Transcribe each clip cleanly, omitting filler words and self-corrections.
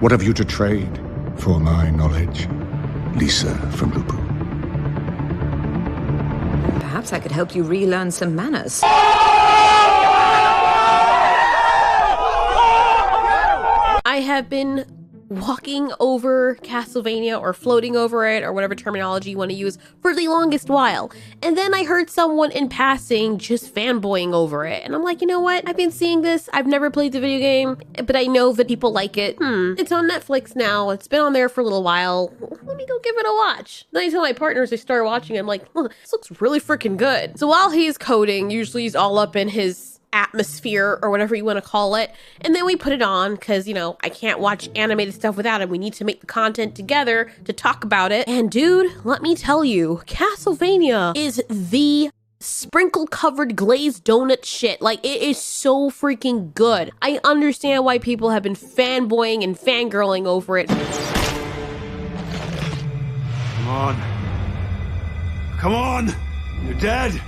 What have you to trade for my knowledge, Lisa from Lupu? Perhaps I could help you relearn some manners. I have been walking over Castlevania or floating over it or whatever terminology you want to use for the longest while. And then I heard someone in passing just fanboying over it. And I'm like, you know what? I've been seeing this. I've never played the video game, but I know that people like it. It's on Netflix now. It's been on there for a little while. Let me go give it a watch. Then I tell my partners I started watching it. I'm like, oh, this looks really freaking good. So while he's coding, usually he's all up in his atmosphere or whatever you want to call it, and then we put it on because, you know, I can't watch animated stuff without it. We need to make the content together to talk about it. And dude, let me tell you, Castlevania is the sprinkle covered glazed donut shit. Like, it is so freaking good. I understand why people have been fanboying and fangirling over it. Come on. Come on! You're dead!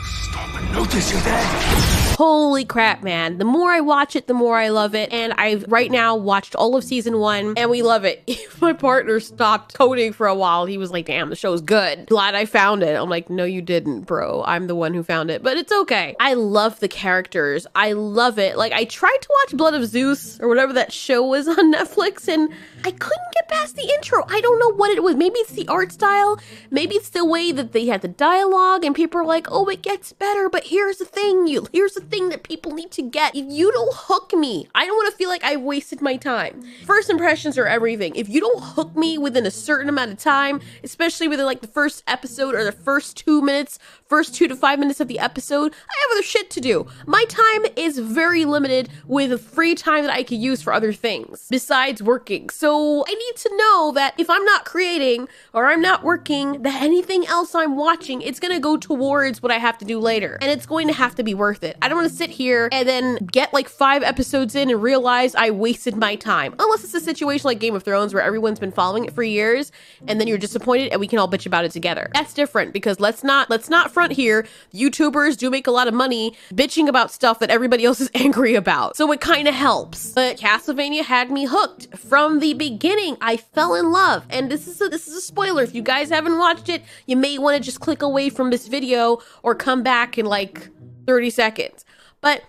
Stop and notice you're dead! Holy crap, man. The more I watch it, the more I love it. And I've right now watched all of season 1 and we love it. My partner stopped coding for a while. He was like, damn, the show's good. Glad I found it. I'm like, no, you didn't, bro. I'm the one who found it, but it's okay. I love the characters. I love it. Like, I tried to watch Blood of Zeus or whatever that show was on Netflix and I couldn't get past the intro. I don't know what it was. Maybe it's the art style. Maybe it's the way that they had the dialogue and people are like, oh, it gets better. But here's the thing. Here's the thing that people need to get. If you don't hook me, I don't want to feel like I wasted my time. First impressions are everything. If you don't hook me within a certain amount of time, especially within like the first episode or the first 2 minutes, first 2 to 5 minutes of the episode, I have other shit to do. My time is very limited with free time that I could use for other things besides working. So I need to know that if I'm not creating or I'm not working, that anything else I'm watching, it's going to go towards what I have to do later. And it's going to have to be worth it. I don't want to sit here and then get like 5 episodes in and realize I wasted my time. Unless it's a situation like Game of Thrones where everyone's been following it for years and then you're disappointed and we can all bitch about it together. That's different because let's not front here. YouTubers do make a lot of money bitching about stuff that everybody else is angry about. So it kind of helps. But Castlevania had me hooked from the beginning. I fell in love. And this is a spoiler. If you guys haven't watched it, you may want to just click away from this video or come back in like 30 seconds. But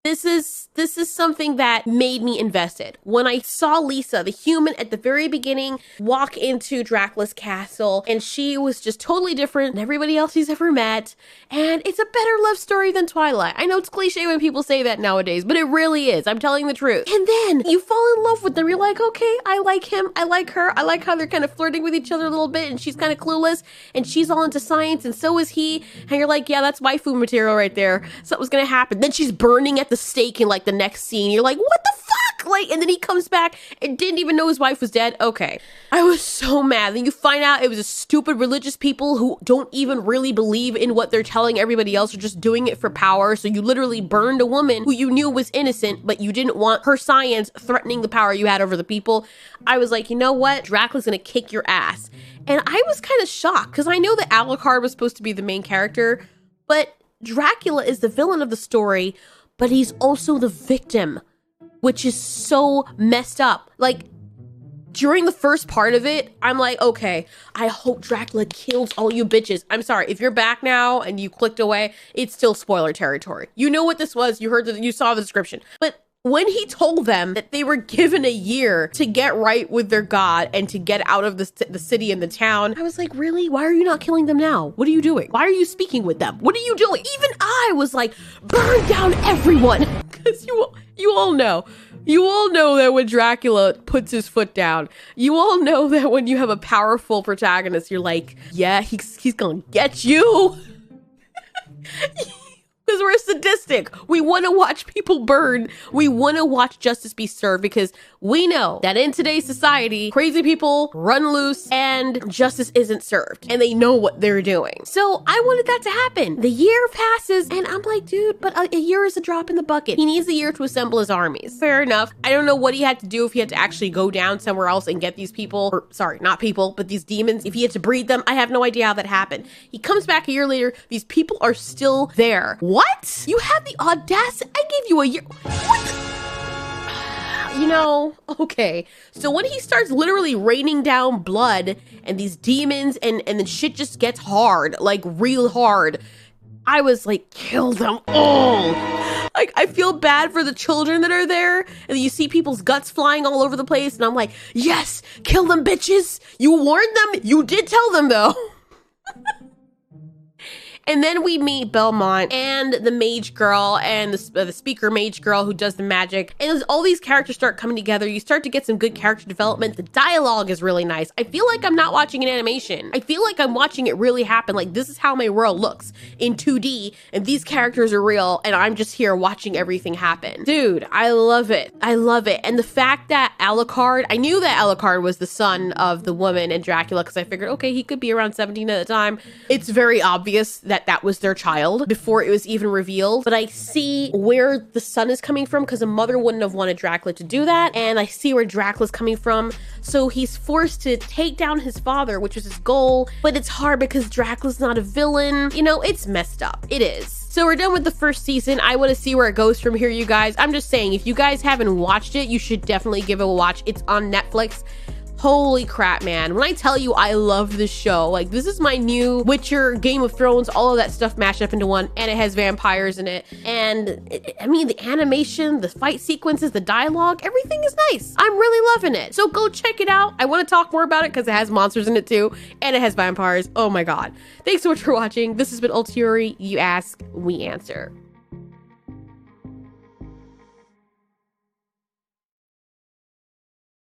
this is something that made me invested. When I saw Lisa, the human at the very beginning, walk into Dracula's castle, and she was just totally different than everybody else he's ever met. And it's a better love story than Twilight. I know it's cliche when people say that nowadays, but it really is. I'm telling the truth. And then you fall in love with them. You're like, okay, I like him. I like her. I like how they're kind of flirting with each other a little bit, and she's kind of clueless, and she's all into science, and so is he. And you're like, yeah, that's waifu material right there. Something's gonna happen. Then she's burning at the stake in like the next scene. You're like, what the fuck? Like, and then he comes back and didn't even know his wife was dead. Okay. I was so mad. Then you find out it was a stupid religious people who don't even really believe in what they're telling everybody else. Are just doing it for power. So you literally burned a woman who you knew was innocent, but you didn't want her science threatening the power you had over the people. I was like, you know what? Dracula's gonna kick your ass. And I was kind of shocked because I know that Alucard was supposed to be the main character, but Dracula is the villain of the story, but he's also the victim, which is so messed up. Like, during the first part of it, I'm like, okay, I hope Dracula kills all you bitches. I'm sorry, if you're back now and you clicked away, it's still spoiler territory. You know what this was, you heard that, you saw the description. But when he told them that they were given a year to get right with their god and to get out of the city and the town, I was like, really? Why are you not killing them now? What are you doing? Why are you speaking with them? What are you doing? Even I was like, burn down everyone. Because you all know. You all know that when Dracula puts his foot down, you all know that when you have a powerful protagonist, you're like, yeah, he's gonna get you. Because we're sadistic. We want to watch people burn. We want to watch justice be served because we know that in today's society, crazy people run loose and justice isn't served. And they know what they're doing. So I wanted that to happen. The year passes and I'm like, dude, but a year is a drop in the bucket. He needs a year to assemble his armies. Fair enough. I don't know what he had to do, if he had to actually go down somewhere else and get these people, or sorry, not people, but these demons. If he had to breed them, I have no idea how that happened. He comes back a year later. These people are still there. What? You had the audacity? I gave you a year. What the? You know, okay. So when he starts literally raining down blood and these demons and then shit just gets hard, like real hard, I was like, kill them all. Like, I feel bad for the children that are there, and you see people's guts flying all over the place, and I'm like, yes, kill them, bitches. You warned them. You did tell them, though. And then we meet Belmont and the mage girl and the speaker mage girl who does the magic. And as all these characters start coming together, you start to get some good character development. The dialogue is really nice. I feel like I'm not watching an animation. I feel like I'm watching it really happen. Like, this is how my world looks in 2D, and these characters are real, and I'm just here watching everything happen. Dude, I love it. I love it. And the fact that Alucard, I knew that Alucard was the son of the woman in Dracula, because I figured, okay, he could be around 17 at the time. It's very obvious that was their child before it was even revealed, but I see where the son is coming from, because a mother wouldn't have wanted Dracula to do that, and I see where Dracula's coming from. So he's forced to take down his father, which was his goal, but it's hard because Dracula's not a villain. You know, it's messed up. It is. So we're done with the first season. I want to see where it goes from here, you guys. I'm just saying, if you guys haven't watched it, you should definitely give it a watch. It's on Netflix. Holy crap, man. When I tell you I love this show, like, this is my new Witcher, Game of Thrones, all of that stuff mashed up into one, and it has vampires in it. And I mean, the animation, the fight sequences, the dialogue, everything is nice. I'm really loving it. So go check it out. I want to talk more about it because it has monsters in it too, and it has vampires. Oh my God. Thanks so much for watching. This has been Ultiori. You ask, we answer.